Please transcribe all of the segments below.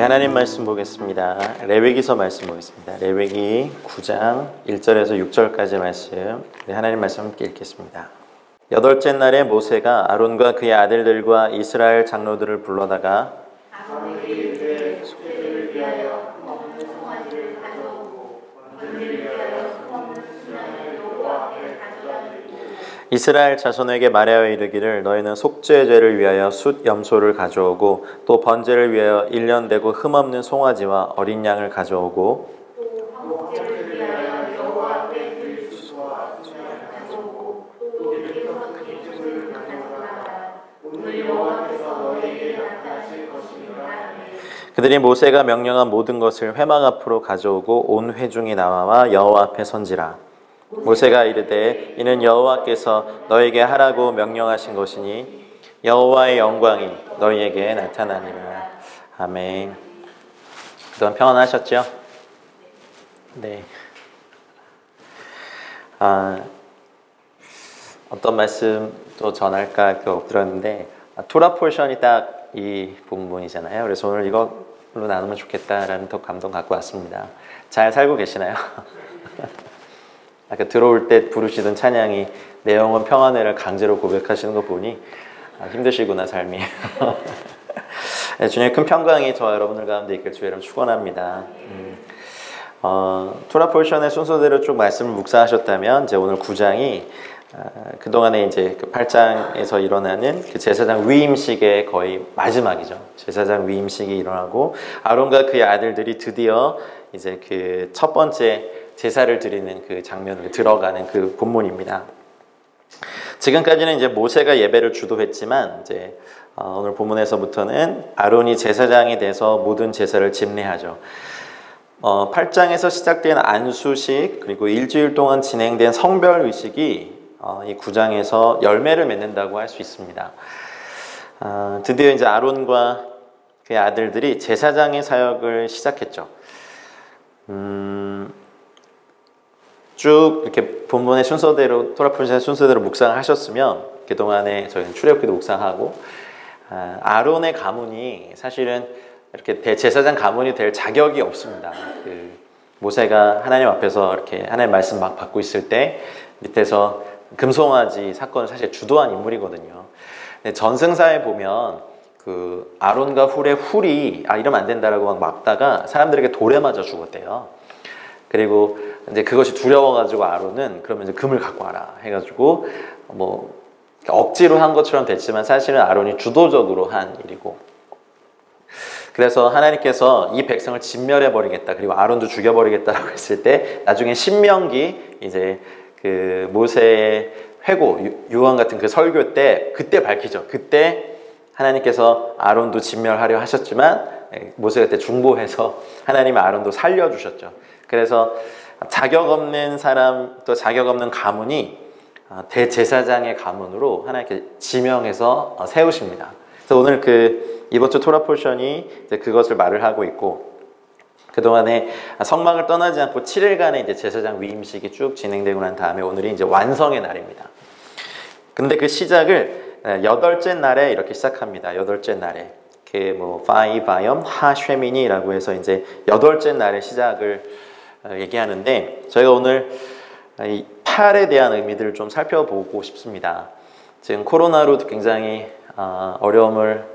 하나님 말씀 보겠습니다. 레위기서 말씀 보겠습니다. 레위기 9장 1절에서 6절까지 말씀, 하나님 말씀 함께 읽겠습니다. 여덟째 날에 모세가 아론과 그의 아들들과 이스라엘 장로들을 불러다가 이스라엘 자손에게 말하여 이르기를 너희는 속죄 죄를 위하여 숫 염소를 가져오고 또 번제를 위하여 1년 되고 흠없는 송아지와 어린 양을 가져오고 그들이 모세가 명령한 모든 것을 회막 앞으로 가져오고 온 회중이 나와 여호와 앞에 선지라. 모세가 이르되 이는 여호와께서 너에게 하라고 명령하신 것이니 여호와의 영광이 너희에게 나타나니라. 아멘. 그동안 평안하셨죠? 네. 어떤 말씀 또 전할까 들었는데 토라 포션이 딱 이 부분이잖아요. 그래서 오늘 이걸로 나누면 좋겠다라는 또 감동 갖고 왔습니다. 잘 살고 계시나요? 아까 들어올 때 부르시던 찬양이 내 영혼 평안해를 강제로 고백하시는 거 보니 힘드시구나 삶이. 주님의 큰 평강이 저와 여러분들 가운데 있길 주의 이름 축원합니다. 토라 포션의 순서대로 쭉 말씀을 묵상하셨다면 이제 오늘 9장이 그동안에 이제 그 8장에서 일어나는 그 제사장 위임식의 거의 마지막이죠. 제사장 위임식이 일어나고 아론과 그의 아들들이 드디어 이제 그 첫 번째 제사를 드리는 그 장면으로 들어가는 그 본문입니다. 지금까지는 이제 모세가 예배를 주도했지만 이제 오늘 본문에서부터는 아론이 제사장이 돼서 모든 제사를 집례하죠. 8장에서 시작된 안수식 그리고 일주일 동안 진행된 성별 의식이 이 9장에서 열매를 맺는다고 할 수 있습니다. 드디어 이제 아론과 그의 아들들이 제사장의 사역을 시작했죠. 쭉 이렇게 본문의 순서대로 토라 포션의 순서대로 묵상을 하셨으면 그동안에 저희는 출애굽기도 묵상하고 아론의 가문이 사실은 이렇게 대제사장 가문이 될 자격이 없습니다. 그 모세가 하나님 앞에서 이렇게 하나님 말씀 막 받고 있을 때 밑에서 금송아지 사건을 사실 주도한 인물이거든요. 근데 전승사에 보면 그 아론과 훌이 이러면 안 된다라고 막 막다가 사람들에게 돌에 맞아 죽었대요. 그리고 이제 그것이 두려워가지고 아론은 그러면 이제 금을 갖고 와라 해가지고 뭐 억지로 한 것처럼 됐지만 사실은 아론이 주도적으로 한 일이고, 그래서 하나님께서 이 백성을 진멸해 버리겠다 그리고 아론도 죽여버리겠다라고 했을 때 나중에 신명기 이제 그 모세의 회고 유언 같은 그 설교 때 그때 밝히죠. 그때 하나님께서 아론도 진멸하려 하셨지만 모세가 그때 중보해서 하나님이 아론도 살려주셨죠. 그래서 자격 없는 사람 또 자격 없는 가문이 대제사장의 가문으로 하나님께 지명해서 세우십니다. 그래서 오늘 그 이번 주 토라 포션이 이제 그것을 말을 하고 있고, 그동안에 성막을 떠나지 않고 7일간의 이제 제사장 위임식이 쭉 진행되고 난 다음에 오늘이 이제 완성의 날입니다. 근데 그 시작을 8째 날에 이렇게 시작합니다. 8째 날에 뭐 파이바염 하쉐미니라고 해서 이제 8째 날의 시작을 얘기하는데, 저희가 오늘 이 8에 대한 의미들을 좀 살펴보고 싶습니다. 지금 코로나로 굉장히 어려움을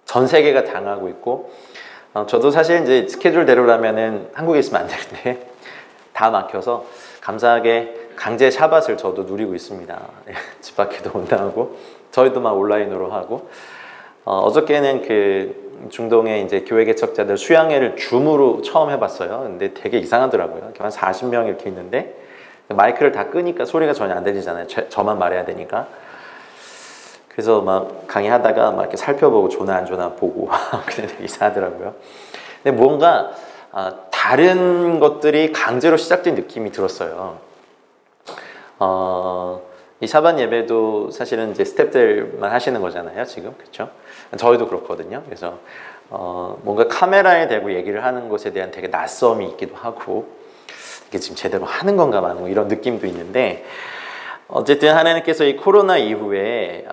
전 세계가 당하고 있고, 저도 사실 이제 스케줄대로라면은 한국에 있으면 안 되는데 다 막혀서 감사하게 강제 샤밧을 저도 누리고 있습니다. 집 밖에도 못 나가고 저희도 막 온라인으로 하고, 어저께는 그 중동의 이제 교회 개척자들 수양회를 줌으로 처음 해봤어요. 근데 되게 이상하더라고요. 한 40명 이렇게 있는데 마이크를 다 끄니까 소리가 전혀 안 들리잖아요. 저만 말해야 되니까. 그래서 막 강의하다가 막 이렇게 살펴보고 좋나 안 좋나 보고 근데 되게 이상하더라고요. 근데 뭔가 다른 것들이 강제로 시작된 느낌이 들었어요. 이 샤반 예배도 사실은 이제 스태프들만 하시는 거잖아요, 지금. 그렇죠? 저희도 그렇거든요. 그래서 뭔가 카메라에 대고 얘기를 하는 것에 대한 되게 낯섦이 있기도 하고, 이게 지금 제대로 하는 건가 봐, 뭐 이런 느낌도 있는데, 어쨌든 하나님께서 이 코로나 이후에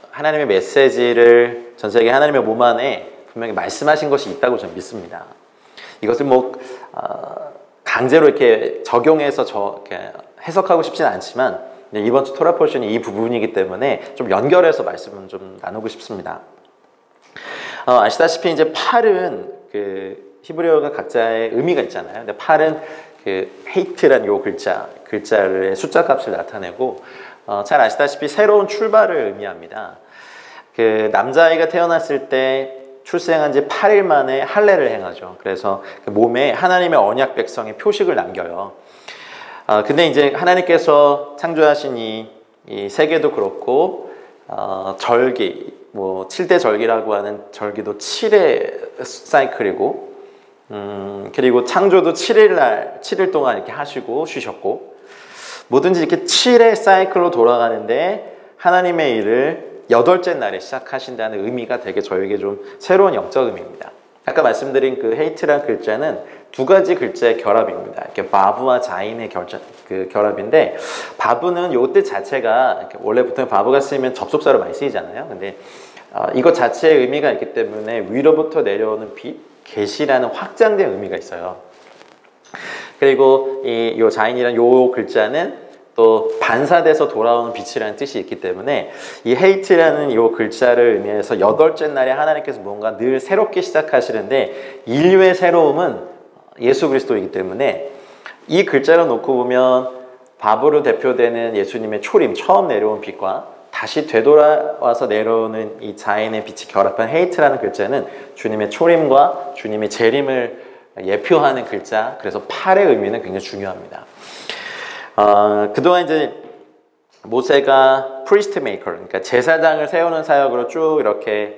하나님의 메시지를 전 세계 하나님의 몸 안에 분명히 말씀하신 것이 있다고 저는 믿습니다. 이것을 뭐 강제로 이렇게 적용해서 이렇게 해석하고 싶지는 않지만 이번 주 토라 포션이 이 부분이기 때문에 좀 연결해서 말씀을 좀 나누고 싶습니다. 아시다시피 이제 팔은 그 히브리어가 각자의 의미가 있잖아요. 근데 팔은 그 hate라는 요 글자의 숫자 값을 나타내고 잘 아시다시피 새로운 출발을 의미합니다. 그 남자아이가 태어났을 때 출생한 지 8일 만에 할례를 행하죠. 그래서 그 몸에 하나님의 언약 백성의 표식을 남겨요. 근데 이제 하나님께서 창조하신 이 세계도 그렇고 절기, 뭐 7대 절기라고 하는 절기도 7의 사이클이고 그리고 창조도 7일 동안 이렇게 하시고 쉬셨고 뭐든지 이렇게 7의 사이클로 돌아가는데 하나님의 일을 8째 날에 시작하신다는 의미가 되게 저에게 좀 새로운 영적 의미입니다. 아까 말씀드린 그 헤이트란 글자는 두 가지 글자의 결합입니다. 이렇게 바브와 자인의 결합인데 바브는 요 뜻 자체가 원래 보통 바브가 쓰이면 접속사로 많이 쓰이잖아요. 근데 이것 자체의 의미가 있기 때문에 위로부터 내려오는 빛, 계시라는 확장된 의미가 있어요. 그리고 요 자인이라는 요 글자는 또 반사돼서 돌아오는 빛이라는 뜻이 있기 때문에 이 헤이트라는 이 글자를 의미해서 8째 날에 하나님께서 뭔가 늘 새롭게 시작하시는데 인류의 새로움은 예수 그리스도이기 때문에 이 글자를 놓고 보면 바브로 대표되는 예수님의 초림, 처음 내려온 빛과 다시 되돌아와서 내려오는 이 자인의 빛이 결합한 헤이트라는 글자는 주님의 초림과 주님의 재림을 예표하는 글자, 그래서 팔의 의미는 굉장히 중요합니다. 그동안 이제 모세가 프리스트 메이커, 그러니까 제사장을 세우는 사역으로 쭉 이렇게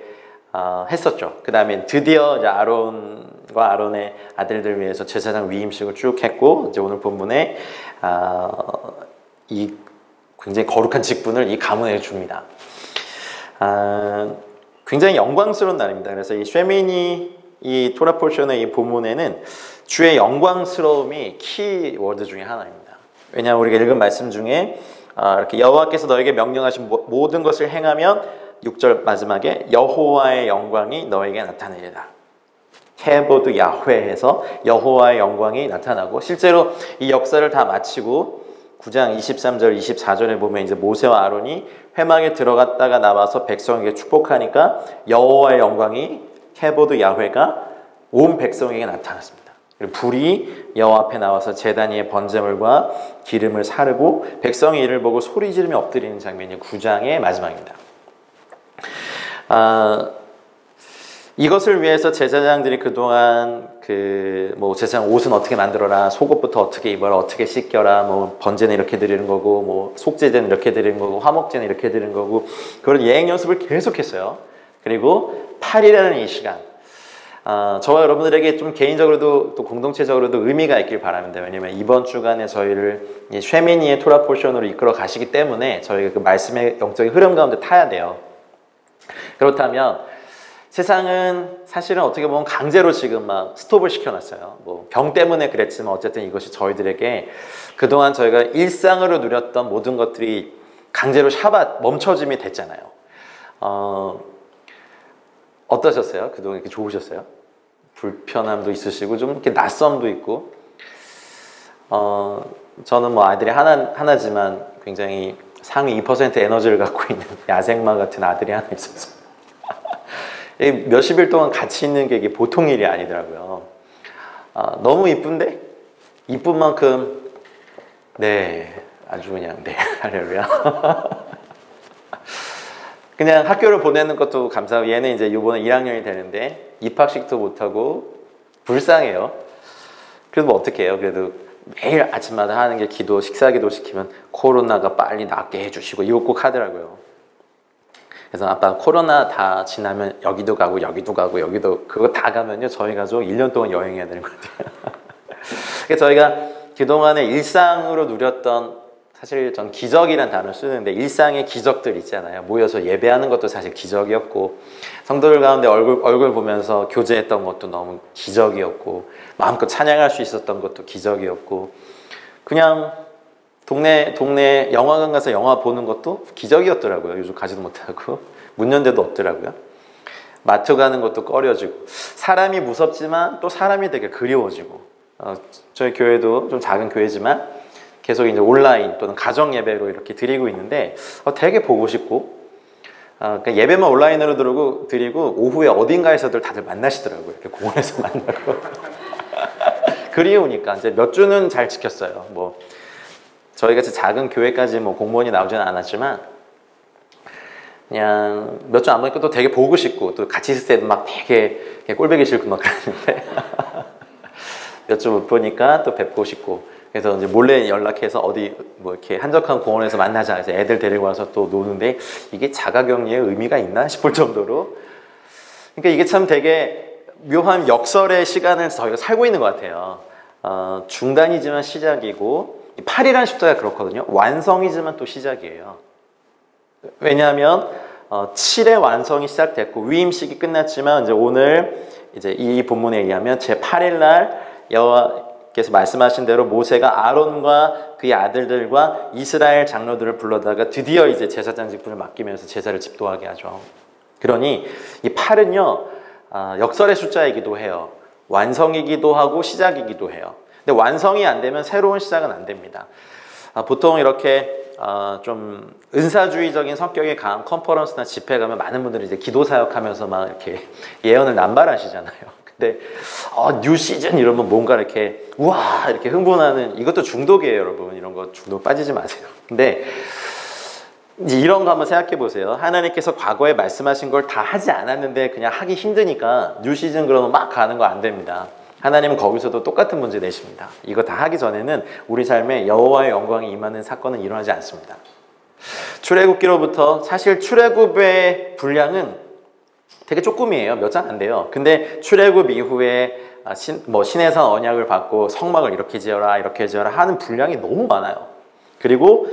했었죠. 그 다음에 드디어 이제 아론과 아론의 아들들 위해서 제사장 위임식을 쭉 했고, 이제 오늘 본문에 이 굉장히 거룩한 직분을 이 가문에 줍니다. 굉장히 영광스러운 날입니다. 그래서 이 쉐미니 이 토라 포션의 이 본문에는 주의 영광스러움이 키워드 중에 하나입니다. 왜냐하면 우리가 읽은 말씀 중에 이렇게 여호와께서 너에게 명령하신 모든 것을 행하면 6절 마지막에 여호와의 영광이 너에게 나타내리라. 케보드 야훼에서 여호와의 영광이 나타나고 실제로 이 역사를 다 마치고 9장 23절 24절에 보면 이제 모세와 아론이 회막에 들어갔다가 나와서 백성에게 축복하니까 여호와의 영광이 케보드 야훼가 온 백성에게 나타났습니다. 불이 여호와 앞에 나와서 제단 위에 번제물과 기름을 사르고 백성이 이를 보고 소리 지르며 엎드리는 장면이 9장의 마지막입니다. 이것을 위해서 제사장들이 그동안 뭐 제사장 옷은 어떻게 만들어라, 속옷부터 어떻게 입어라, 어떻게 씻겨라, 뭐 번제는 이렇게 드리는 거고, 뭐 속죄제는 이렇게 드리는 거고, 화목제는 이렇게 드리는 거고, 그런 예행 연습을 계속했어요. 그리고 8일이라는 이 시간, 저와 여러분들에게 좀 개인적으로도 또 공동체적으로도 의미가 있길 바랍니다. 왜냐면 이번 주간에 저희를 이 쉐미니의 토라 포션으로 이끌어 가시기 때문에 저희가 그 말씀의 영적인 흐름 가운데 타야 돼요. 그렇다면 세상은 사실은 어떻게 보면 강제로 지금 막 스톱을 시켜놨어요. 뭐 병 때문에 그랬지만 어쨌든 이것이 저희들에게 그동안 저희가 일상으로 누렸던 모든 것들이 강제로 멈춰짐이 됐잖아요. 어떠셨어요? 그동안 이렇게 좋으셨어요? 불편함도 있으시고 좀 이렇게 낯섦도 있고 저는 뭐 아들이 하나지만 굉장히 상위 2% 에너지를 갖고 있는 야생마 같은 아들이 하나 있어서 몇십 일 동안 같이 있는 게 이게 보통 일이 아니더라고요. 너무 이쁜데 이쁜 만큼 네 아주 그냥 네 할렐루야. 그냥 학교를 보내는 것도 감사하고 얘는 이제 이번에 1학년이 되는데 입학식도 못하고 불쌍해요. 그래도 뭐 어떻게 해요. 그래도 매일 아침마다 하는 게 식사 기도 시키면 코로나가 빨리 낫게 해주시고 이거 꼭 하더라고요. 그래서 아빠 코로나 다 지나면 여기도 가고 여기도 가고 여기도 그거 다 가면요 저희 가족 1년 동안 여행해야 되는 것 같아요. 그래서 저희가 그동안에 일상으로 누렸던 사실 전 기적이란 단어를 쓰는데 일상의 기적들 있잖아요. 모여서 예배하는 것도 사실 기적이었고 성도들 가운데 얼굴 보면서 교제했던 것도 너무 기적이었고 마음껏 찬양할 수 있었던 것도 기적이었고 그냥 동네 영화관 가서 영화 보는 것도 기적이었더라고요. 요즘 가지도 못하고 문 연대도 없더라고요. 마트 가는 것도 꺼려지고 사람이 무섭지만 또 사람이 되게 그리워지고 저희 교회도 좀 작은 교회지만 계속 이제 온라인 또는 가정 예배로 이렇게 드리고 있는데 되게 보고 싶고 그러니까 예배만 온라인으로 드리고 오후에 어딘가에서들 다들 만나시더라고요. 이렇게 공원에서 만나고 그리우니까 이제 몇 주는 잘 지켰어요. 뭐 저희 같이 작은 교회까지 뭐 공무원이 나오지는 않았지만 그냥 몇 주 안 보니까 또 되게 보고 싶고 또 같이 있을 때도 막 되게 꼴보기 싫고 막 그랬는데 몇 주 못 보니까 또 뵙고 싶고 그래서 이제 몰래 연락해서 어디 뭐 이렇게 한적한 공원에서 만나자 해서 애들 데리고 와서 또 노는데 이게 자가격리의 의미가 있나 싶을 정도로 그러니까 이게 참 되게 묘한 역설의 시간을 저희가 살고 있는 것 같아요. 중단이지만 시작이고 8이라는 숫자가 그렇거든요. 완성이지만 또 시작이에요. 왜냐하면 7의 완성이 시작됐고 위임식이 끝났지만 이제 오늘 이제 이 본문에 의하면 제 8일 날 여호와께서 말씀하신 대로 모세가 아론과 그의 아들들과 이스라엘 장로들을 불러다가 드디어 이제 제사장 직분을 맡기면서 제사를 집도하게 하죠. 그러니 이 8은요 역설의 숫자이기도 해요. 완성이기도 하고 시작이기도 해요. 근데 완성이 안 되면 새로운 시작은 안 됩니다. 보통 이렇게 좀 은사주의적인 성격이 강한 컨퍼런스나 집회 가면 많은 분들이 이제 기도 사역하면서 막 이렇게 예언을 남발하시잖아요. 근데 뉴 시즌 이러면 뭔가 이렇게 우와 이렇게 흥분하는 이것도 중독이에요, 여러분. 이런 거 중독 빠지지 마세요. 근데 이런 거 한번 생각해 보세요. 하나님께서 과거에 말씀하신 걸 다 하지 않았는데 그냥 하기 힘드니까 뉴 시즌 그러면 막 가는 거 안 됩니다. 하나님은 거기서도 똑같은 문제 내십니다. 이거 다 하기 전에는 우리 삶에 여호와의 영광이 임하는 사건은 일어나지 않습니다. 출애굽기로부터 사실 출애굽의 분량은 되게 조금이에요. 몇 장 안 돼요. 근데 출애굽 이후에 시내산 언약을 받고 성막을 이렇게 지어라 이렇게 지어라 하는 분량이 너무 많아요. 그리고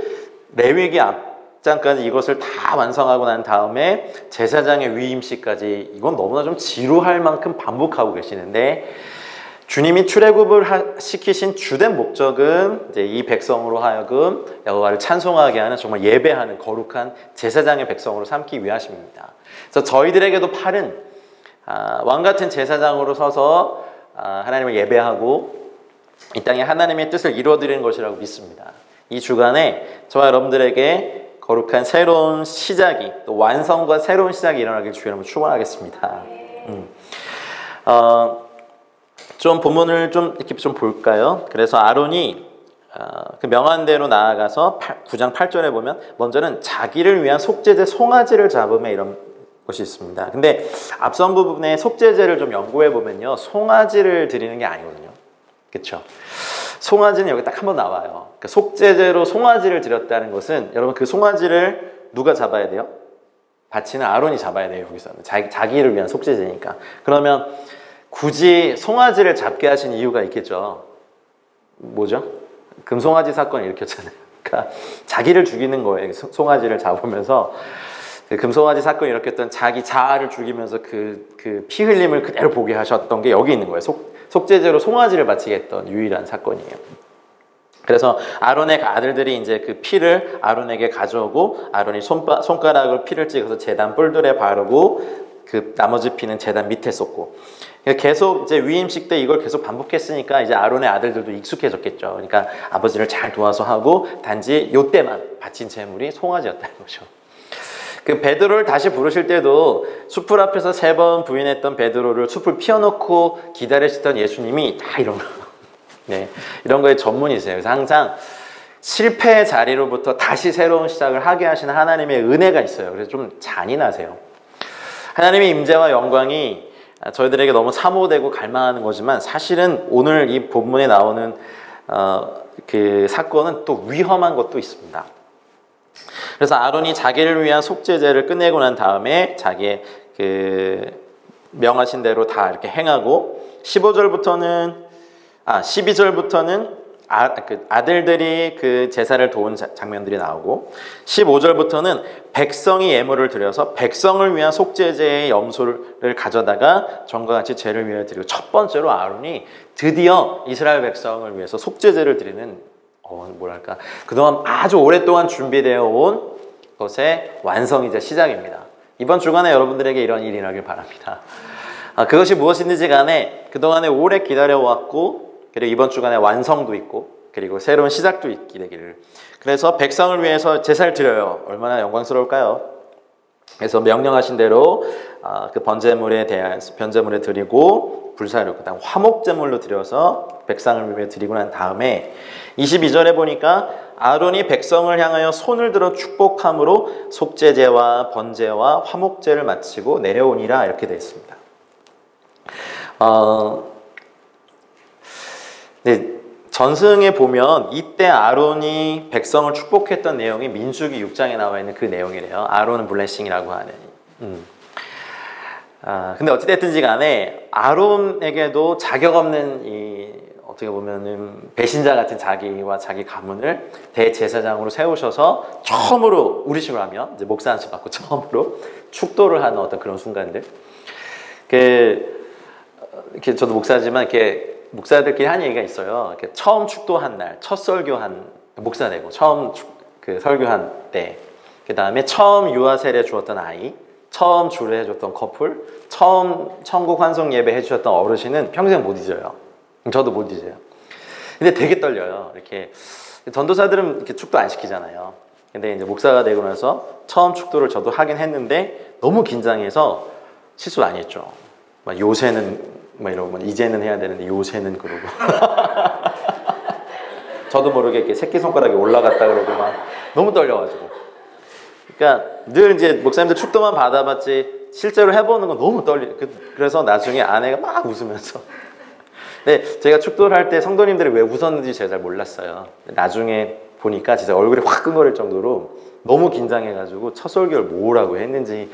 레위기 앞장까지 이것을 다 완성하고 난 다음에 제사장의 위임식까지 이건 너무나 좀 지루할 만큼 반복하고 계시는데 주님이 출애굽을 시키신 주된 목적은 이제 이 백성으로 하여금 여호와를 찬송하게 하는 정말 예배하는 거룩한 제사장의 백성으로 삼기 위하십니다. 그래서 저희들에게도 팔은 왕같은 제사장으로 서서 하나님을 예배하고 이 땅에 하나님의 뜻을 이루어드리는 것이라고 믿습니다. 이 주간에 저와 여러분들에게 거룩한 새로운 시작이 또 완성과 새로운 시작이 일어나길 주의 이름으로 축원하겠습니다. 좀 본문을 좀 이렇게 좀 볼까요? 그래서 아론이 그 명한대로 나아가서 9장 8절에 보면 먼저는 자기를 위한 속죄제 송아지를 잡음에 이런 것이 있습니다. 근데 앞선 부분에 속죄제를 좀 연구해 보면요, 송아지를 드리는 게 아니거든요. 그렇죠? 송아지는 여기 딱 한 번 나와요. 그러니까 속죄제로 송아지를 드렸다는 것은 여러분 그 송아지를 누가 잡아야 돼요? 바치는 아론이 잡아야 돼요. 여기서는 자기를 위한 속죄제니까. 그러면 굳이 송아지를 잡게 하신 이유가 있겠죠. 뭐죠? 금송아지 사건을 일으켰잖아요. 그러니까 자기를 죽이는 거예요. 송아지를 잡으면서 그 금송아지 사건을 일으켰던 자기 자아를 죽이면서 그 피 흘림을 그대로 보게 하셨던 게 여기 있는 거예요. 속죄제로 송아지를 바치게 했던 유일한 사건이에요. 그래서 아론의 아들들이 이제 그 피를 아론에게 가져오고 아론이 손가락으로 피를 찍어서 제단 뿔들에 바르고 그 나머지 피는 제단 밑에 쏟고 계속 이제 위임식 때 이걸 계속 반복했으니까 이제 아론의 아들들도 익숙해졌겠죠. 그러니까 아버지를 잘 도와서 하고 단지 요때만 바친 제물이 송아지였다는 거죠. 그 베드로를 다시 부르실 때도 숲을 앞에서 3번 부인했던 베드로를 숲을 피워놓고 기다리시던 예수님이 다 이런 거, 네, 이런 거에 전문이세요. 그래서 항상 실패의 자리로부터 다시 새로운 시작을 하게 하시는 하나님의 은혜가 있어요. 그래서 좀 잔인하세요. 하나님의 임재와 영광이 저희들에게 너무 사모되고 갈망하는 거지만 사실은 오늘 이 본문에 나오는 그 사건은 또 위험한 것도 있습니다. 그래서 아론이 자기를 위한 속죄제를 끝내고 난 다음에 자기의 그 명하신 대로 다 이렇게 행하고 12절부터는 아들들이 그 제사를 도운 장면들이 나오고 15절부터는 백성이 예물을 드려서 백성을 위한 속죄제의 염소를 가져다가 전과 같이 죄를 위하여 드리고 첫 번째로 아론이 드디어 이스라엘 백성을 위해서 속죄제를 드리는 그동안 아주 오랫동안 준비되어 온 것의 완성이자 시작입니다. 이번 주간에 여러분들에게 이런 일이 일어나길 바랍니다. 그것이 무엇이든지 간에 그동안에 오래 기다려왔고, 그리고 이번 주간에 완성도 있고, 그리고 새로운 시작도 있게 되기를. 그래서 백성을 위해서 제사를 드려요. 얼마나 영광스러울까요? 그래서 명령하신 대로 그 번제물에 드리고 불사로 그다음 화목제물로 드려서 백성을 위해 드리고 난 다음에 22절에 보니까 아론이 백성을 향하여 손을 들어 축복함으로 속죄제와 번제와 화목제를 마치고 내려오니라, 이렇게 되어 있습니다. 네, 전승에 보면 이때 아론이 백성을 축복했던 내용이 민수기 6장에 나와 있는 그 내용이래요. 아론은 블레싱이라고 하는. 근데 어찌됐든지 간에 아론에게도 자격 없는 어떻게 보면은 배신자 같은 자기와 자기 가문을 대제사장으로 세우셔서 처음으로, 우리식으로 하면 이제 목사 안수 받고 처음으로 축도를 하는 어떤 그런 순간들. 이렇게 저도 목사지만 이렇게 목사들끼리 한 얘기가 있어요. 이렇게 처음 축도한 날, 첫 설교한 목사 되고 처음 설교한 때, 그 다음에 처음 유아 세례 주었던 아이, 처음 주례 해줬던 커플, 처음 천국 환송 예배 해주셨던 어르신은 평생 못 잊어요. 저도 못 잊어요. 근데 되게 떨려요. 이렇게 전도사들은 이렇게 축도 안 시키잖아요. 근데 이제 목사가 되고 나서 처음 축도를 저도 하긴 했는데 너무 긴장해서 실수 많이 했죠. 막 요새는 이러고 이제는 해야 되는데 요새는 그러고 저도 모르게 이렇게 새끼손가락이 올라갔다 그러고 막 너무 떨려가지고. 그러니까 늘 이제 목사님들 축도만 받아봤지 실제로 해보는 건 너무 그래서 나중에 아내가 막 웃으면서. 근데 제가 축도를 할 때 성도님들이 왜 웃었는지 제가 잘 몰랐어요. 나중에 보니까 진짜 얼굴이 확 끈거릴 정도로 너무 긴장해가지고 첫 설교를 뭐라고 했는지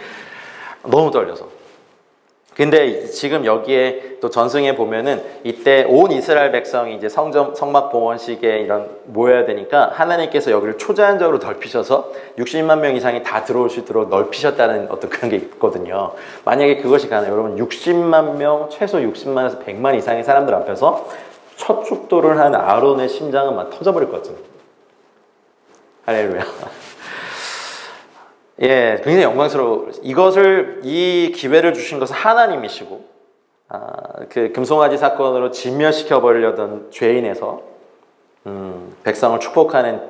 너무 떨려서. 근데 지금 여기에 또 전승에 보면은 이때 온 이스라엘 백성이 이제 성막 봉헌식에 이런 모여야 되니까 하나님께서 여기를 초자연적으로 넓히셔서 60만 명 이상이 다 들어올 수 있도록 넓히셨다는 어떤 그런 게 있거든요. 만약에 그것이 가능해요. 여러분 60만 명, 최소 60만에서 100만 이상의 사람들 앞에서 첫 축도를 한 아론의 심장은 막 터져버릴 것 같습니다. 할렐루야. 예, 굉장히 영광스러워. 이 기회를 주신 것은 하나님이시고, 그 금송아지 사건으로 진멸시켜 버리려던 죄인에서 백성을 축복하는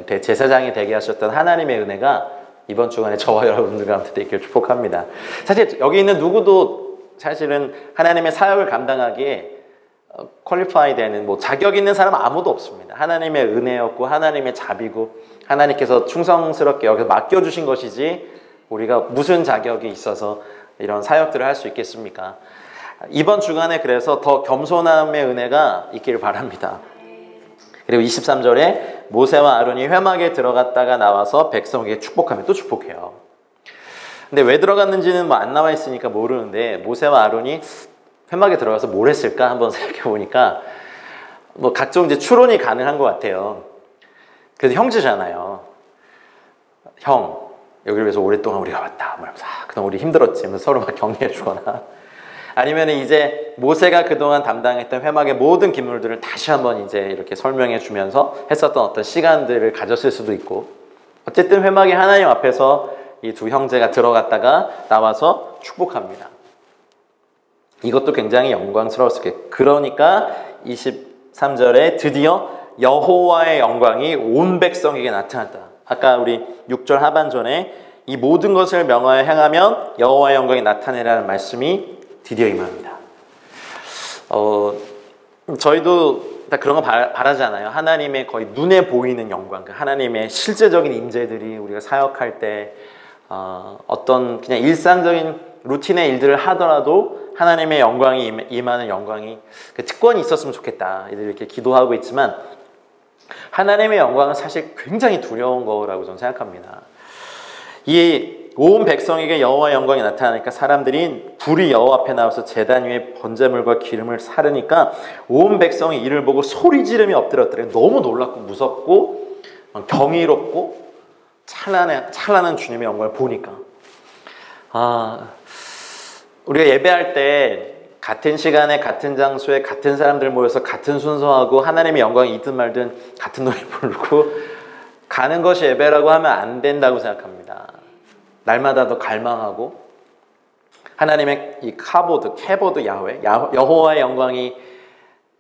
대제사장이 되게 하셨던 하나님의 은혜가 이번 주간에 저와 여러분들 가운데 있기를 축복합니다. 사실 여기 있는 누구도 사실은 하나님의 사역을 감당하기에 퀄리파이 되는 자격 있는 사람 아무도 없습니다. 하나님의 은혜였고 하나님의 자비고 하나님께서 충성스럽게 여기서 맡겨주신 것이지 우리가 무슨 자격이 있어서 이런 사역들을 할 수 있겠습니까? 이번 주간에 그래서 더 겸손함의 은혜가 있기를 바랍니다. 그리고 23절에 모세와 아론이 회막에 들어갔다가 나와서 백성에게 축복하며 또 축복해요. 근데 왜 들어갔는지는 안 나와 있으니까 모르는데 모세와 아론이 회막에 들어가서 뭘 했을까 한번 생각해 보니까 각종 이제 추론이 가능한 것 같아요. 그래서 형제잖아요. 형, 여기를 위해서 오랫동안 우리가 왔다. 그동안 우리 힘들었지. 서로 막 격려해 주거나. 아니면 이제 모세가 그동안 담당했던 회막의 모든 기물들을 다시 한번 이제 이렇게 설명해 주면서 했었던 어떤 시간들을 가졌을 수도 있고. 어쨌든 회막의 하나님 앞에서 이 두 형제가 들어갔다가 나와서 축복합니다. 이것도 굉장히 영광스러웠을 거예요. 그러니까 23절에 드디어 여호와의 영광이 온 백성에게 나타났다. 아까 우리 6절 하반전에 이 모든 것을 명하여 행하면 여호와의 영광이 나타내라는 말씀이 드디어 임합니다. 저희도 다 그런 거 바라잖아요. 하나님의 거의 눈에 보이는 영광, 하나님의 실제적인 임재들이 우리가 사역할 때 어떤 그냥 일상적인 루틴의 일들을 하더라도 하나님의 영광이 임하는 영광이 특권이 있었으면 좋겠다. 이렇게 기도하고 있지만 하나님의 영광은 사실 굉장히 두려운 거라고 저는 생각합니다. 이 온 백성에게 여호와의 영광이 나타나니까 사람들이 불이 여호와 앞에 나와서 제단 위에 번제물과 기름을 사르니까 온 백성이 이를 보고 소리 지르며 엎드렸더래요. 너무 놀랍고 무섭고 경이롭고 찬란한 주님의 영광을 보니까 우리가 예배할 때 같은 시간에 같은 장소에 같은 사람들 모여서 같은 순서하고 하나님의 영광이 있든 말든 같은 노래 부르고 가는 것이 예배라고 하면 안 된다고 생각합니다. 날마다 더 갈망하고 하나님의 이 캐보드 야훼, 여호와의 영광이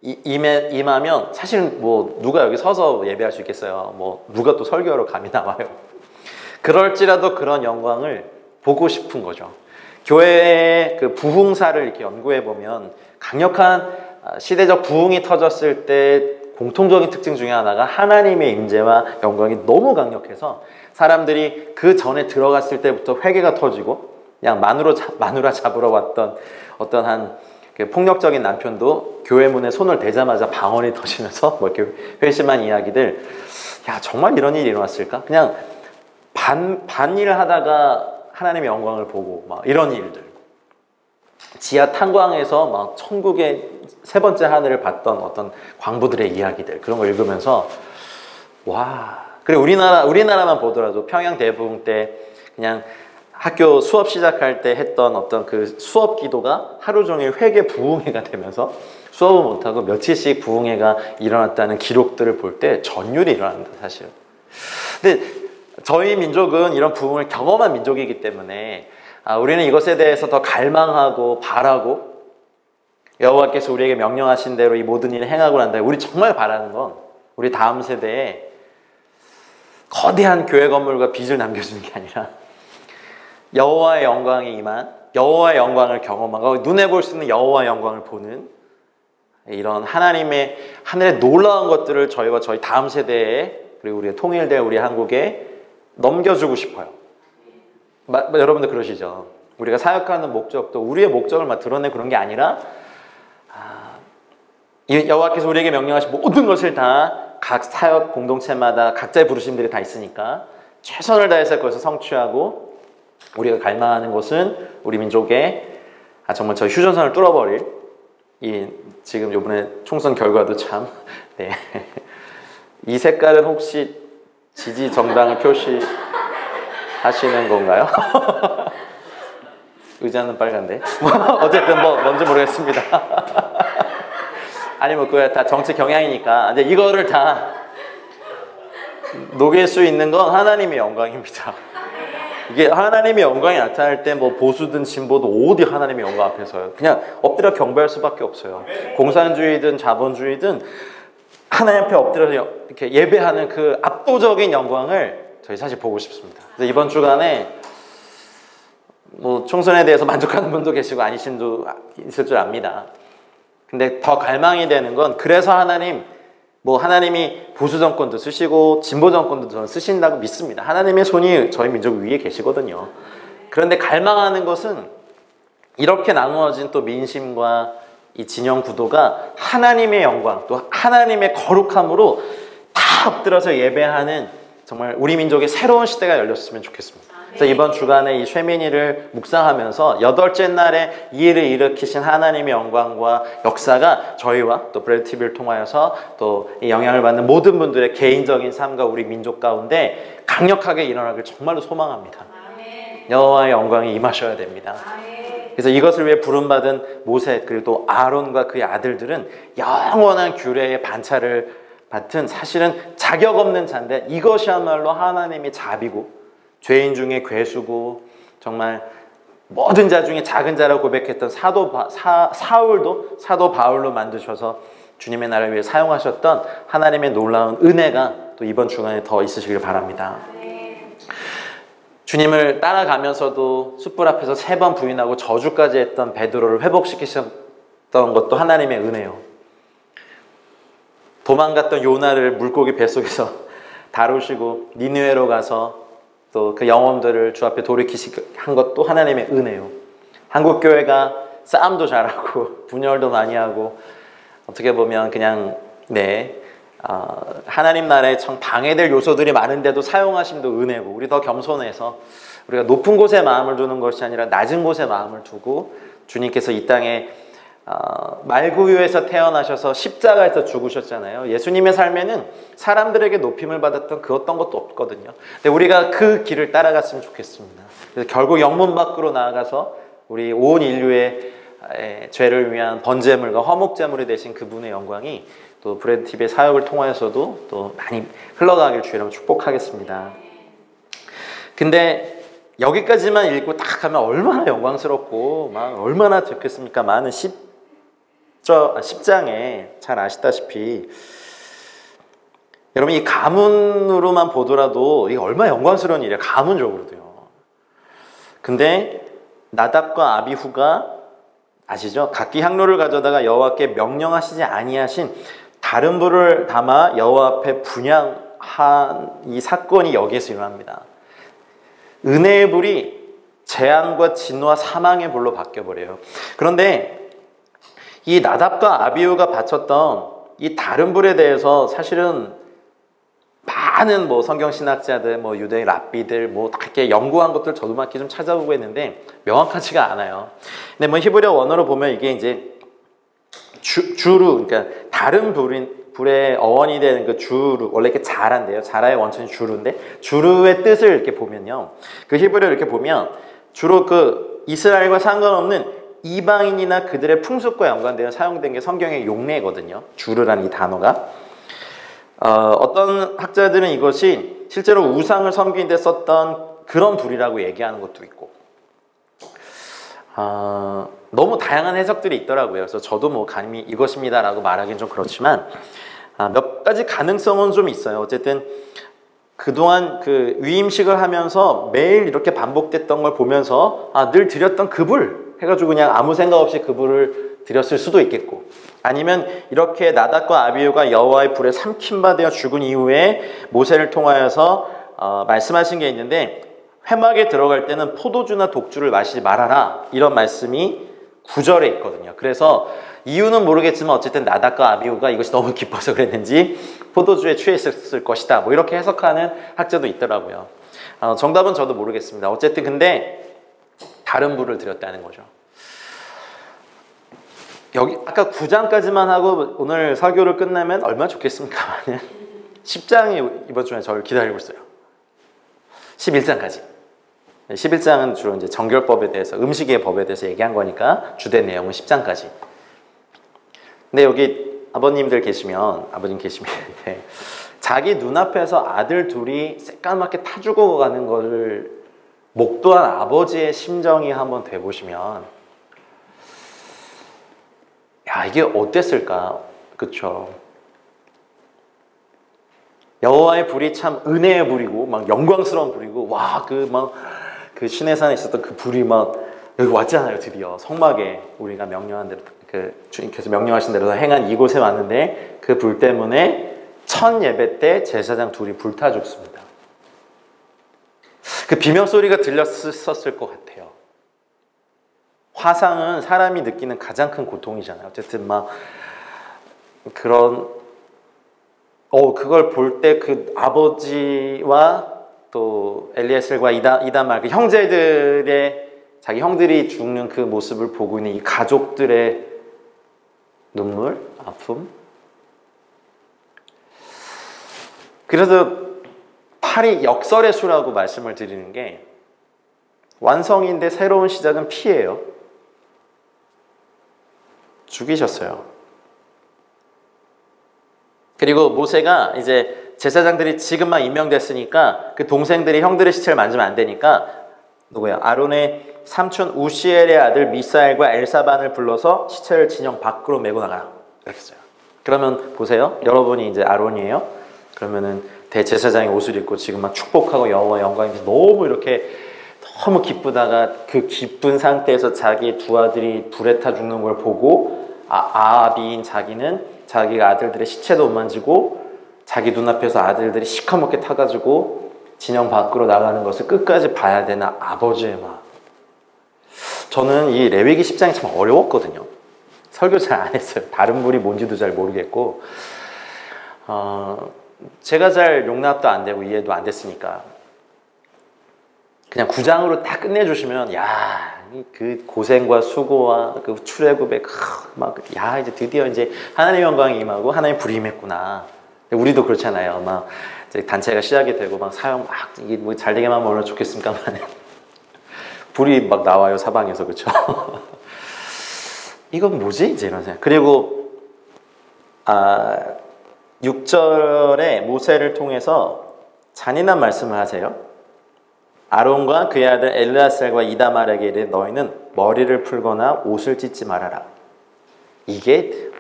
임하면 사실은 뭐 누가 여기 서서 예배할 수 있겠어요. 뭐 누가 또 설교하러 감이 나와요. 그럴지라도 그런 영광을 보고 싶은 거죠. 교회의 그 부흥사를 이렇게 연구해 보면 강력한 시대적 부흥이 터졌을 때 공통적인 특징 중에 하나가 하나님의 임재와 영광이 너무 강력해서 사람들이 그 전에 들어갔을 때부터 회개가 터지고 그냥 마누라 잡으러 왔던 어떤 한 폭력적인 남편도 교회 문에 손을 대자마자 방언이 터지면서 뭐 이렇게 회심한 이야기들. 야, 정말 이런 일이 일어났을까? 그냥 반일을 하다가 하나님의 영광을 보고 막 이런 일들. 지하 탄광에서 막 천국의 세 번째 하늘을 봤던 어떤 광부들의 이야기들, 그런 거 읽으면서 와. 그리고 우리나라만 보더라도 평양 대부흥 때 그냥 학교 수업 시작할 때 했던 어떤 그 수업 기도가 하루 종일 회개 부흥회가 되면서 수업을 못하고 며칠씩 부흥회가 일어났다는 기록들을 볼 때 전율이 일어납니다, 사실. 근데 저희 민족은 이런 부흥을 경험한 민족이기 때문에 우리는 이것에 대해서 더 갈망하고 바라고 여호와께서 우리에게 명령하신 대로 이 모든 일을 행하고 난 다음에 우리 정말 바라는 건 우리 다음 세대에 거대한 교회 건물과 빚을 남겨주는 게 아니라 여호와의 영광이 임한, 여호와의 영광을 경험하고 눈에 볼 수 있는 여호와의 영광을 보는 이런 하나님의 하늘의 놀라운 것들을 저희와 저희 다음 세대에, 그리고 우리의 통일될 우리 한국에 넘겨주고 싶어요. 여러분들 그러시죠? 우리가 사역하는 목적도 우리의 목적을 막 드러내 그런 게 아니라 여호와께서 우리에게 명령하신 모든 것을 다 각 사역 공동체마다 각자의 부르심들이 다 있으니까 최선을 다해서 그것을 성취하고, 우리가 갈망하는 것은 우리 민족의 정말 저 휴전선을 뚫어버릴 지금 이번에 총선 결과도 참 이 색깔은 혹시 지지 정당을 표시하시는 건가요? 의자는 빨간데 어쨌든 뭐 뭔지 모르겠습니다. 아니 뭐 그게 다 정치 경향이니까. 근데 이거를 다 녹일 수 있는 건 하나님의 영광입니다. 이게 하나님의 영광이 나타날 때 뭐 보수든 진보든 어디 하나님의 영광 앞에서요. 그냥 엎드려 경배할 수밖에 없어요. 공산주의든 자본주의든 하나님 앞에 엎드려서 이렇게 예배하는 그 압도적인 영광을 저희 사실 보고 싶습니다. 그래서 이번 주간에 뭐 총선에 대해서 만족하는 분도 계시고 아니신 분도 있을 줄 압니다. 근데 더 갈망이 되는 건, 그래서 하나님이 보수 정권도 쓰시고 진보 정권도 저는 쓰신다고 믿습니다. 하나님의 손이 저희 민족 위에 계시거든요. 그런데 갈망하는 것은 이렇게 나누어진 또 민심과 이 진영 구도가 하나님의 영광, 또 하나님의 거룩함으로 다 엎드려서 예배하는 정말 우리 민족의 새로운 시대가 열렸으면 좋겠습니다. 그래서 이번 주간에 이 쇠민이를 묵상하면서 8째 날에 이 일을 일으키신 하나님의 영광과 역사가 저희와 또 브레드TV를 통하여서 또 이 영향을 받는 모든 분들의 개인적인 삶과 우리 민족 가운데 강력하게 일어나길 정말로 소망합니다. 여호와의 영광이 임하셔야 됩니다. 그래서 이것을 위해 부름받은 모세, 그리고 또 아론과 그의 아들들은 영원한 규례의 반차를 받은, 사실은 자격 없는 자인데 이것이야말로 하나님의 자비고 죄인 중에 괴수고 정말 모든 자 중에 작은 자라고 고백했던 사울도 사도 바울로 만드셔서 주님의 나라를 위해 사용하셨던 하나님의 놀라운 은혜가 또 이번 주간에 더 있으시길 바랍니다. 주님을 따라가면서도 숯불 앞에서 3번 부인하고 저주까지 했던 베드로를 회복시키셨던 것도 하나님의 은혜요. 도망갔던 요나를 물고기 뱃속에서 다루시고 니느웨로 가서 또 그 영혼들을 주 앞에 돌이키한 것도 하나님의 은혜요. 한국교회가 싸움도 잘하고 분열도 많이 하고 어떻게 보면 그냥 하나님 나라에 참 방해될 요소들이 많은데도 사용하심도 은혜고, 우리 더 겸손해서 우리가 높은 곳에 마음을 두는 것이 아니라 낮은 곳에 마음을 두고, 주님께서 이 땅에 말구유에서 태어나셔서 십자가에서 죽으셨잖아요. 예수님의 삶에는 사람들에게 높임을 받았던 그 어떤 것도 없거든요. 근데 우리가 그 길을 따라갔으면 좋겠습니다. 그래서 결국 영문 밖으로 나아가서 우리 온 인류의 죄를 위한 번제물과 화목제물이 되신 그분의 영광이 또 브레드TV의 사역을 통하여서도 또 많이 흘러가길 주의 이름으로 축복하겠습니다. 근데 여기까지만 읽고 딱 하면 얼마나 영광스럽고 막 얼마나 좋겠습니까? 많은 10장에 잘 아시다시피 여러분 이 가문으로만 보더라도 이게 얼마나 영광스러운 일이야. 가문적으로도요. 근데 나답과 아비후가 아시죠? 각기 향로를 가져다가 여호와께 명령하시지 아니하신 다른 불을 담아 여호와 앞에 분향한 이 사건이 여기에서 일어납니다. 은혜의 불이 재앙과 진노와 사망의 불로 바뀌어버려요. 그런데 이 나답과 아비후가 바쳤던 이 다른 불에 대해서 사실은 많은 뭐 성경신학자들, 뭐 유대 랍비들, 뭐 이렇게 연구한 것들 저도 막 좀 찾아보고 했는데 명확하지가 않아요. 근데 뭐 히브리어 원어로 보면 이게 이제 주루, 그러니까 다른 불의 어원이 되는 그 주루, 원래 이렇게 자라인데요. 자라의 원천이 주루인데 주루의 뜻을 이렇게 보면요. 그 히브리어 이렇게 보면 주로 그 이스라엘과 상관없는 이방인이나 그들의 풍습과 연관되어 사용된 게 성경의 용례거든요. 주루라는 이 단어가. 어떤 학자들은 이것이 실제로 우상을 섬기는 데 썼던 그런 불이라고 얘기하는 것도 있고 너무 다양한 해석들이 있더라고요. 그래서 저도 뭐 감히 이것입니다라고 말하기는 좀 그렇지만 몇 가지 가능성은 좀 있어요. 어쨌든 그동안 그 위임식을 하면서 매일 이렇게 반복됐던 걸 보면서 늘 드렸던 그 불 해가지고 그냥 아무 생각 없이 그 불을 드렸을 수도 있겠고 아니면 이렇게 나답과 아비후가 여호와의 불에 삼킴바 되어 죽은 이후에 모세를 통하여서 말씀하신 게 있는데 회막에 들어갈 때는 포도주나 독주를 마시지 말아라 이런 말씀이 9절에 있거든요. 그래서 이유는 모르겠지만 어쨌든 나답과 아비후가 이것이 너무 기뻐서 그랬는지 포도주에 취했을 것이다 뭐 이렇게 해석하는 학자도 있더라고요. 정답은 저도 모르겠습니다. 어쨌든 근데 다른 불을 드렸다는 거죠. 여기 아까 9장까지만 하고 오늘 설교를 끝내면 얼마나 좋겠습니까? 10장이 이번 주에 저를 기다리고 있어요. 11장까지. 11장은 주로 이제 정결법에 대해서 음식의 법에 대해서 얘기한 거니까 주된 내용은 10장까지. 근데 여기 아버님 계시면 자기 눈앞에서 아들 둘이 새까맣게 타 죽어가는 것을 목도한 아버지의 심정이 한번 돼보시면 야 이게 어땠을까? 그쵸? 여호와의 불이 참 은혜의 불이고 막 영광스러운 불이고 와 그 시내산에 있었던 그 불이 막 여기 왔잖아요. 드디어 성막에 우리가 명령한 대로 그 주님께서 명령하신 대로 행한 이곳에 왔는데 그 불 때문에 첫 예배 때 제사장 둘이 불타 죽습니다. 그 비명 소리가 들렸었을 것 같아요. 화상은 사람이 느끼는 가장 큰 고통이잖아요. 어쨌든 막 그런 그걸 볼 때 그 아버지와 또 엘리에셀과 이다말 그 형제들의 자기 형들이 죽는 그 모습을 보고 있는 이 가족들의 눈물, 아픔. 그래서 8이 역설의 수라고 말씀을 드리는 게 완성인데 새로운 시작은 피예요. 죽이셨어요. 그리고 모세가 이제 제사장들이 지금만 임명됐으니까 그 동생들이 형들의 시체를 만지면 안 되니까 누구야? 아론의 삼촌 우시엘의 아들 미사엘과 엘사반을 불러서 시체를 진영 밖으로 메고 나가라. 이렇게 했어요. 그러면 보세요. 여러분이 이제 아론이에요. 그러면은 대제사장의 옷을 입고 지금 막 축복하고 여호와 영광이면서 너무 이렇게 너무 기쁘다가 그 기쁜 상태에서 자기 두 아들이 불에 타 죽는 걸 보고 아비인 자기는 자기가 아들들의 시체도 못 만지고 자기 눈앞에서 아들들이 시커멓게 타가지고 진영 밖으로 나가는 것을 끝까지 봐야 되는 아버지의 마음. 저는 이 레위기 10장이 참 어려웠거든요. 설교 잘 안 했어요. 다른 불이 뭔지도 잘 모르겠고 제가 잘 용납도 안 되고 이해도 안 됐으니까 그냥 9장으로 딱 끝내주시면 야 그 고생과 수고와 그 출애굽의 야 이제 드디어 이제 하나님의 영광이 임하고 하나님의 불이 임했구나. 우리도 그렇잖아요. 막 이제 단체가 시작이 되고 막 사형 막 이게 뭐 잘 되게만 하면 좋겠습니까만 불이 막 나와요 사방에서. 그렇죠? 이건 뭐지? 이제 이런 생각. 그리고 6절에 모세를 통해서 잔인한 말씀을 하세요. 아론과 그의 아들 엘르아살과 이다말에게 이르되 너희는 머리를 풀거나 옷을 찢지 말아라. 이게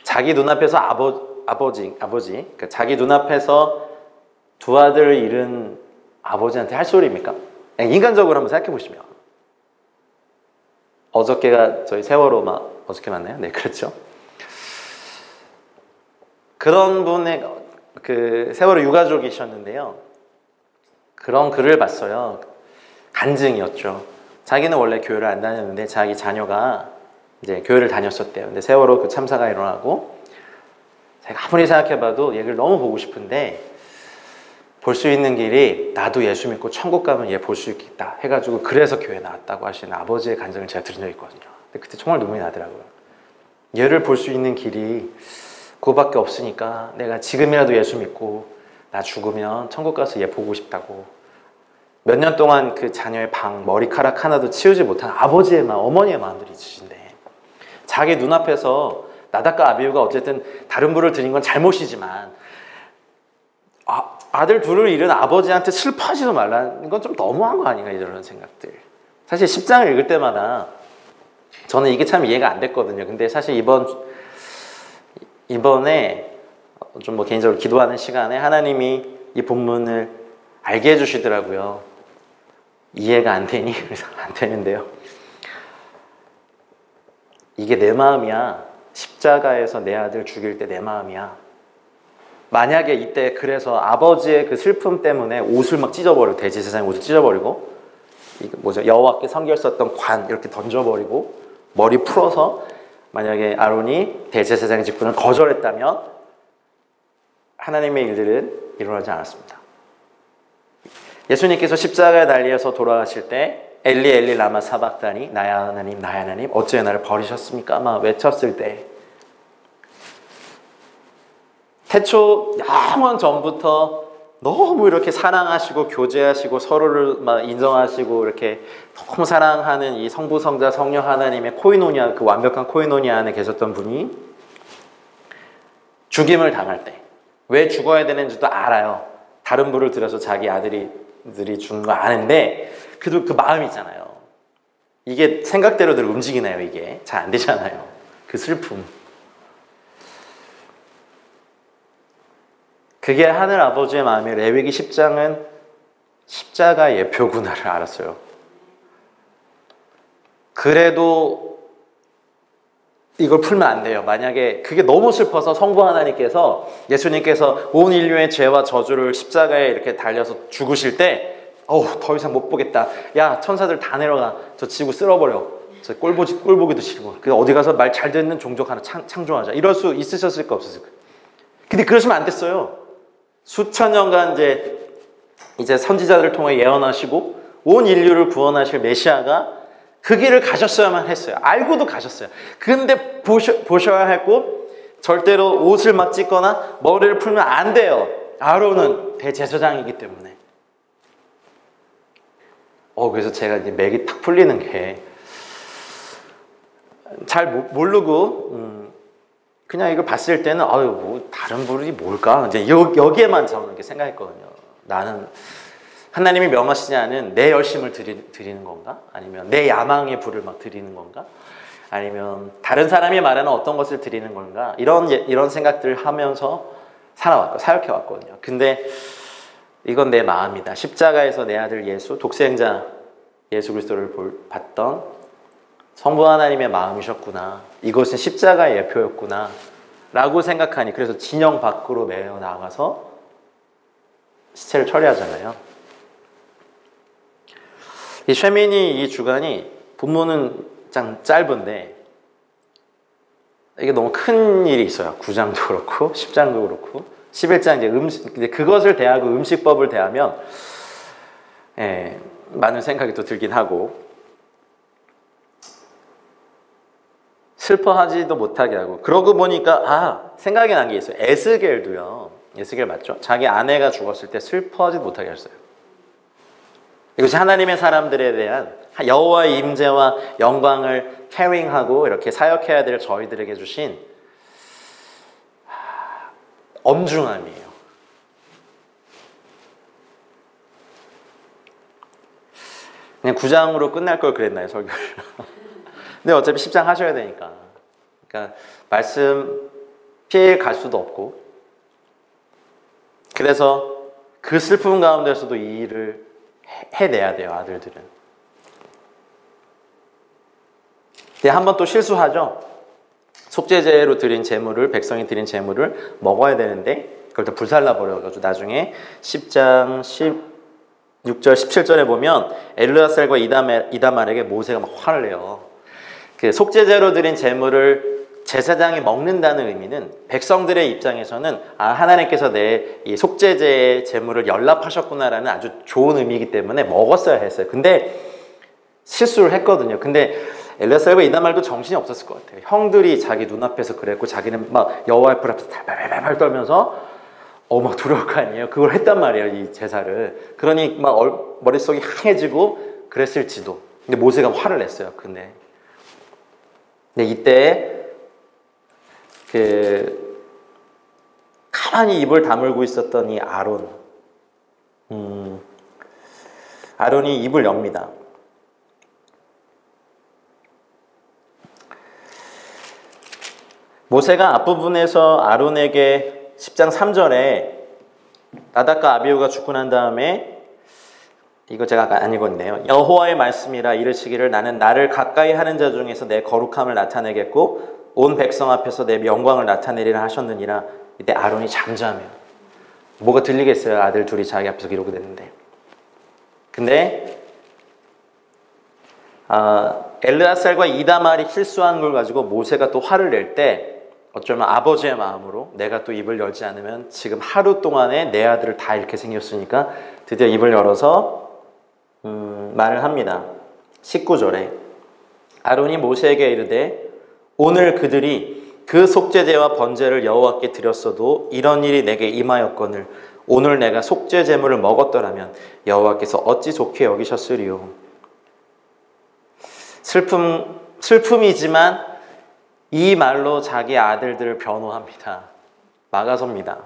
자기 눈앞에서 아버지 그러니까 자기 눈앞에서 두 아들을 잃은 아버지한테 할 소리입니까? 인간적으로 한번 생각해 보시면 어저께가 저희 세월호 어저께 맞나요? 네, 그렇죠. 그런 분의 그 세월호 유가족이셨는데요. 그런 글을 봤어요. 간증이었죠. 자기는 원래 교회를 안 다녔는데 자기 자녀가 이제 교회를 다녔었대요. 근데 세월호 그 참사가 일어나고 제가 아무리 생각해봐도 얘를 너무 보고 싶은데 볼 수 있는 길이 나도 예수 믿고 천국 가면 얘 볼 수 있겠다 해가지고 그래서 교회 나왔다고 하시는 아버지의 간증을 제가 들은 적이 있거든요. 근데 그때 정말 눈물이 나더라고요. 얘를 볼 수 있는 길이 그거밖에 없으니까 내가 지금이라도 예수 믿고 나 죽으면 천국 가서 얘 보고 싶다고. 몇 년 동안 그 자녀의 머리카락 하나도 치우지 못한 아버지의 마음, 어머니의 마음들이 있으신데 자기 눈앞에서 나답과 아비후가 어쨌든 다른 부를 드린 건 잘못이지만 아들 둘을 잃은 아버지한테 슬퍼하지도 말라는 건 좀 너무한 거 아닌가 이런 생각들. 사실 10장을 읽을 때마다 저는 이게 참 이해가 안 됐거든요. 근데 사실 이번에 좀 개인적으로 기도하는 시간에 하나님이 이 본문을 알게 해주시더라고요. 이해가 안 되니? 그래서 안 되는데요. 이게 내 마음이야. 십자가에서 내 아들 죽일 때 내 마음이야. 만약에 이때 그래서 아버지의 그 슬픔 때문에 옷을 막 찢어버리고 대제사장의 옷을 찢어버리고 여호와께 성결 썼던 관 이렇게 던져버리고 머리 풀어서 만약에 아론이 대제사장의 직분을 거절했다면 하나님의 일들은 일어나지 않았습니다. 예수님께서 십자가에 달려서 돌아가실 때 엘리 엘리 라마 사박다니 나의 하나님 나의 하나님 어찌 나를 버리셨습니까? 막 외쳤을 때 태초 영원 전부터 너무 이렇게 사랑하시고 교제하시고 서로를 막 인정하시고 이렇게 너무 사랑하는 이 성부 성자 성령 하나님의 코이노니아 그 완벽한 코이노니아 안에 계셨던 분이 죽임을 당할 때 왜 죽어야 되는지도 알아요. 다른 부를 들여서 자기 아들이 죽는 거 아는데 그래도 그 마음이 있잖아요. 이게 생각대로들 움직이나요? 이게 잘 안 되잖아요. 그 슬픔. 그게 하늘 아버지의 마음이 레위기 10장은 십자가 예표구나를 알았어요. 그래도 이걸 풀면 안 돼요. 만약에 그게 너무 슬퍼서 성부 하나님께서 예수님께서 온 인류의 죄와 저주를 십자가에 이렇게 달려서 죽으실 때 더 이상 못 보겠다. 야 천사들 다 내려가. 저 지구 쓸어버려. 저 꼴보기도 싫고 어디 가서 말 잘 듣는 종족 하나 창조하자. 이럴 수 있으셨을까 없었을까. 근데 그러시면 안 됐어요. 수천 년간 이제 선지자들을 통해 예언하시고 온 인류를 구원하실 메시아가 그 길을 가셨어야만 했어요. 알고도 가셨어요. 근데 보셔야 했고 절대로 옷을 막 찢거나 머리를 풀면 안 돼요. 아론은 대제사장이기 때문에. 그래서 제가 이제 맥이 탁 풀리는 게 잘 모르고 그냥 이걸 봤을 때는 다른 불이 뭘까? 이제 여기에만 저는 이렇게 생각했거든요. 나는 하나님이 명하시지 않은 내 열심을 드리는 건가? 아니면 내 야망의 불을 막 드리는 건가? 아니면 다른 사람이 말하는 어떤 것을 드리는 건가? 이런 생각들을 하면서 사역해왔거든요. 근데 이건 내 마음이다. 십자가에서 내 아들 예수, 독생자 예수 그리스도를 봤던 성부 하나님의 마음이셨구나. 이것은 십자가의 예표였구나. 라고 생각하니 그래서 진영 밖으로 매어 나가서 시체를 처리하잖아요. 이 쉐미니 이 주간이 본문은 짧은데 이게 너무 큰 일이 있어요. 9장도 그렇고 10장도 그렇고 11장 이제 근데 그것을 대하고 음식법을 대하면 많은 생각이 또 들긴 하고 슬퍼하지도 못하게 하고 그러고 보니까 생각이 난 게 있어요. 에스겔도요. 에스겔 맞죠? 자기 아내가 죽었을 때 슬퍼하지도 못하게 했어요. 이것이 하나님의 사람들에 대한 여호와의 임재와 영광을 캐링하고 이렇게 사역해야 될 저희들에게 주신 엄중함이에요. 그냥 9장으로 끝날 걸 그랬나요, 설교를? 근데 어차피 10장 하셔야 되니까. 그러니까 말씀 피해 갈 수도 없고. 그래서 그 슬픔 가운데서도 이 일을 해내야 돼요, 아들들은. 근데 한번 또 실수하죠. 속죄제로 드린 제물을, 백성이 드린 제물을 먹어야 되는데 그걸 또 불살라 버려가지고 나중에 10장 16절 17절에 보면 엘르아살과 이다말에게 모세가 막 화를 내요. 그 속죄제로 드린 제물을 제사장이 먹는다는 의미는 백성들의 입장에서는 하나님께서 내 이 속죄제의 제물을 연락하셨구나라는 아주 좋은 의미이기 때문에 먹었어야 했어요. 근데 실수를 했거든요. 근데 엘르아살과 이다말도 정신이 없었을 것 같아요. 형들이 자기 눈앞에서 그랬고 자기는 막 여호와 앞에 발발발 떨면서 막 두려울 거 아니에요. 그걸 했단 말이에요, 이 제사를. 그러니 막 머릿속이 항해지고 그랬을지도. 근데 모세가 화를 냈어요. 근데 이때 가만히 입을 다물고 있었던 이 아론이 입을 엽니다. 모세가 앞부분에서 아론에게 10장 3절에 나답과 아비후가 죽고 난 다음에 이거 제가 아까 안 읽었네요. 여호와의 말씀이라 이르시기를 나는 나를 가까이 하는 자 중에서 내 거룩함을 나타내겠고 온 백성 앞에서 내 영광을 나타내리라 하셨느니라. 이때 아론이 잠잠해요. 뭐가 들리겠어요? 아들 둘이 자기 앞에서 기록이 됐는데. 근데 엘르아살과 이다말이 실수한 걸 가지고 모세가 또 화를 낼 때 어쩌면 아버지의 마음으로 내가 또 입을 열지 않으면 지금 하루 동안에 내 아들을 다 잃게 생겼으니까 드디어 입을 열어서 말을 합니다. 19절에 아론이 모세에게 이르되 오늘 그들이 그 속죄제와 번제를 여호와께 드렸어도 이런 일이 내게 임하였거늘 오늘 내가 속죄 제물을 먹었더라면 여호와께서 어찌 좋게 여기셨으리요. 슬픔이지만 이 말로 자기 아들들을 변호합니다. 막아섭니다.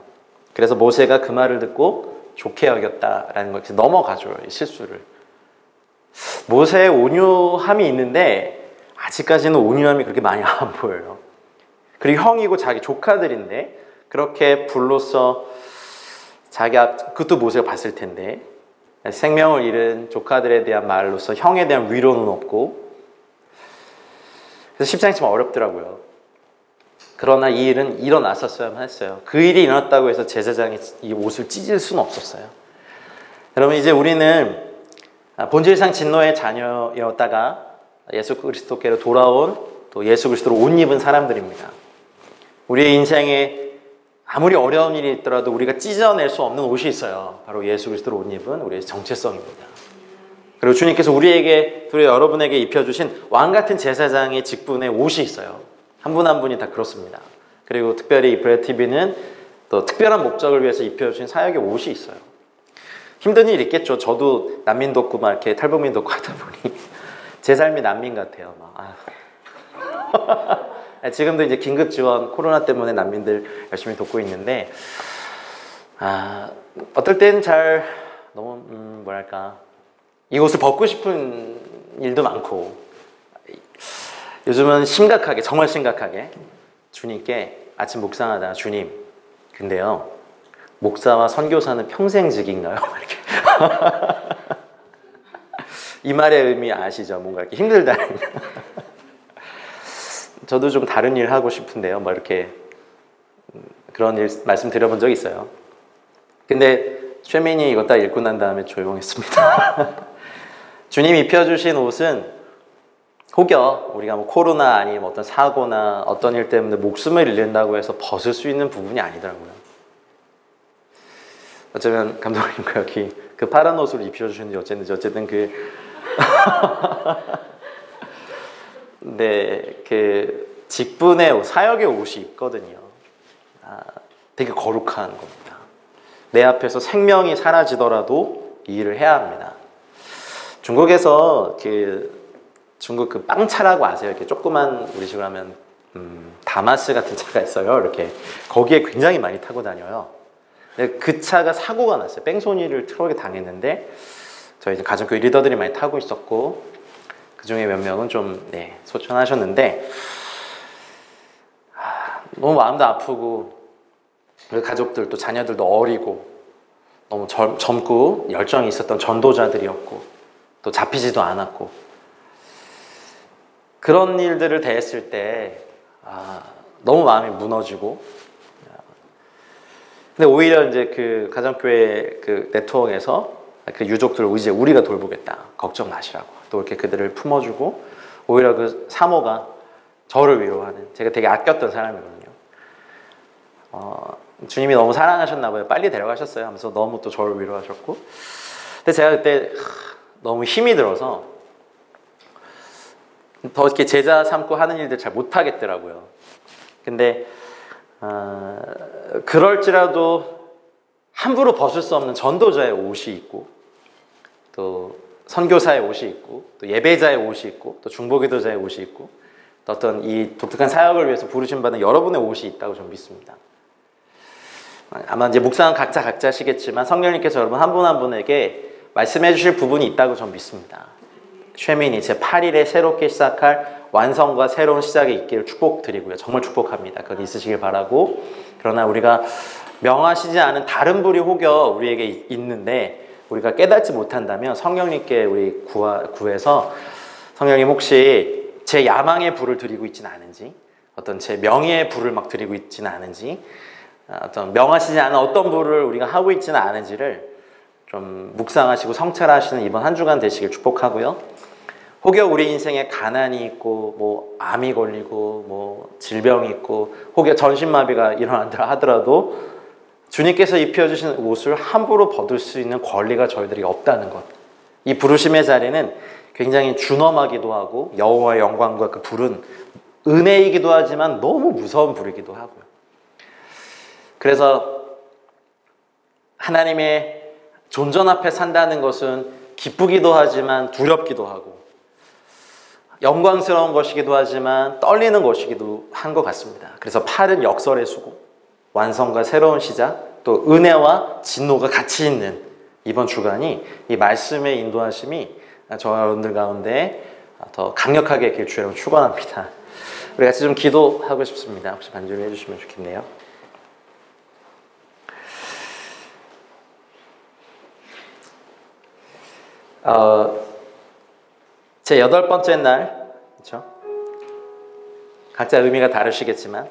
그래서 모세가 그 말을 듣고 좋게 여겼다라는 걸 넘어가줘요. 이 실수를. 모세의 온유함이 있는데 아직까지는 온유함이 그렇게 많이 안 보여요. 그리고 형이고 자기 조카들인데 그렇게 불로써 그것도 모세가 봤을 텐데 생명을 잃은 조카들에 대한 말로서 형에 대한 위로는 없고 그래서 십상이 좀 어렵더라고요. 그러나 이 일은 일어났었어야만 했어요. 그 일이 일어났다고 해서 제사장이 이 옷을 찢을 수는 없었어요. 여러분 이제 우리는 본질상 진노의 자녀였다가 예수 그리스도께로 돌아온 또 예수 그리스도로 옷 입은 사람들입니다. 우리의 인생에 아무리 어려운 일이 있더라도 우리가 찢어낼 수 없는 옷이 있어요. 바로 예수 그리스도로 옷 입은 우리의 정체성입니다. 그리고 주님께서 우리에게, 여러분에게 입혀주신 왕같은 제사장의 직분에 옷이 있어요. 한 분 한 분이 다 그렇습니다. 그리고 특별히 이 브레티비는 또 특별한 목적을 위해서 입혀주신 사역의 옷이 있어요. 힘든 일 있겠죠. 저도 난민 돕고 막 이렇게 탈북민 돕고 하다 보니 제 삶이 난민 같아요. 지금도 이제 긴급 지원 코로나 때문에 난민들 열심히 돕고 있는데 어떨 땐 너무 뭐랄까 이 옷을 벗고 싶은 일도 많고 요즘은 심각하게 정말 심각하게 주님께 아침 묵상하다가 주님 근데요 목사와 선교사는 평생직인가요? 이렇게 이 말의 의미 아시죠? 뭔가 이렇게 힘들다는 저도 좀 다른 일 하고 싶은데요. 뭐 이렇게 그런 일 말씀 드려본 적이 있어요. 근데 쉐민이 이거 딱 읽고 난 다음에 조용했습니다. 주님이 입혀주신 옷은 혹여 우리가 뭐 코로나 아니면 어떤 사고나 어떤 일 때문에 목숨을 잃는다고 해서 벗을 수 있는 부분이 아니더라고요. 어쩌면 감독님과 여기 그 파란 옷을 입혀주셨는지 어쨌든 네, 그 직분의 옷, 사역의 옷이 있거든요. 되게 거룩한 겁니다. 내 앞에서 생명이 사라지더라도 이 일을 해야 합니다. 중국에서 중국 그 빵차라고 아세요? 이렇게 조그만 우리식으로 하면 다마스 같은 차가 있어요. 이렇게 거기에 굉장히 많이 타고 다녀요. 근데 그 차가 사고가 났어요. 뺑소니를 트럭에 당했는데 저희 가정교회 리더들이 많이 타고 있었고 그 중에 몇 명은 좀 소천하셨는데 너무 마음도 아프고 가족들도 자녀들도 어리고 너무 젊고 열정이 있었던 전도자들이었고 또 잡히지도 않았고 그런 일들을 대했을 때 너무 마음이 무너지고 근데 오히려 이제 그 가정교회 그 네트워크에서 그 유족들을 이제 우리가 돌보겠다 걱정 마시라고 또 이렇게 그들을 품어주고 오히려 그 사모가 저를 위로하는 제가 되게 아꼈던 사람이거든요. 주님이 너무 사랑하셨나 봐요. 빨리 데려가셨어요 하면서 너무 또 저를 위로하셨고 근데 제가 그때 너무 힘이 들어서 더 이렇게 제자 삼고 하는 일들 잘 못하겠더라고요. 근데 그럴지라도 함부로 벗을 수 없는 전도자의 옷이 있고 또 선교사의 옷이 있고 또 예배자의 옷이 있고 또 중보기도자의 옷이 있고 또 어떤 이 독특한 사역을 위해서 부르심 받은 여러분의 옷이 있다고 저는 믿습니다. 아마 이제 묵상은 각자시겠지만 성령님께서 여러분 한 분 한 분에게 말씀해 주실 부분이 있다고 저는 믿습니다. 쉐민이 제 8일에 새롭게 시작할 완성과 새로운 시작이 있기를 축복드리고요. 정말 축복합니다. 그건 있으시길 바라고 그러나 우리가 명하시지 않은 다른 불이 혹여 우리에게 있는데 우리가 깨닫지 못한다면 성령님께 우리 구해서 성령님 혹시 제 야망의 불을 드리고 있지는 않은지 어떤 제 명예의 불을 막 드리고 있지는 않은지 어떤 명하시지 않은 어떤 불을 우리가 하고 있지는 않은지를 좀 묵상하시고 성찰하시는 이번 한 주간 되시길 축복하고요. 혹여 우리 인생에 가난이 있고 뭐 암이 걸리고 뭐 질병이 있고 혹여 전신마비가 일어난다 하더라도 주님께서 입혀주신 옷을 함부로 벗을 수 있는 권리가 저희들이 없다는 것. 이 부르심의 자리는 굉장히 준엄하기도 하고 여호와의 영광과 그 불은 은혜이기도 하지만 너무 무서운 불이기도 하고요. 그래서 하나님의 존전 앞에 산다는 것은 기쁘기도 하지만 두렵기도 하고 영광스러운 것이기도 하지만 떨리는 것이기도 한 것 같습니다. 그래서 8은 역설의 수고, 완성과 새로운 시작, 또 은혜와 진노가 같이 있는 이번 주간이 이 말씀의 인도하심이 저와 여러분들 가운데 더 강력하게 길 주여 축원합니다. 우리 같이 좀 기도하고 싶습니다. 혹시 반주를 해주시면 좋겠네요. 제 8번째 날, 그렇죠? 각자 의미가 다르시겠지만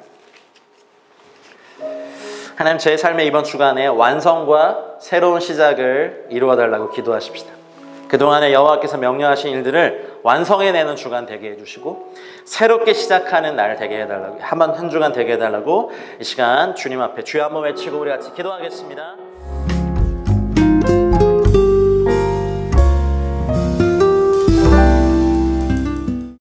하나님 제 삶의 이번 주간에 완성과 새로운 시작을 이루어 달라고 기도하십시다. 그동안에 여호와께서 명령하신 일들을 완성해내는 주간 되게 해주시고 새롭게 시작하는 날 되게 해달라고 한 주간 되게 해달라고 이 시간 주님 앞에 주여 한번 외치고 우리 같이 기도하겠습니다.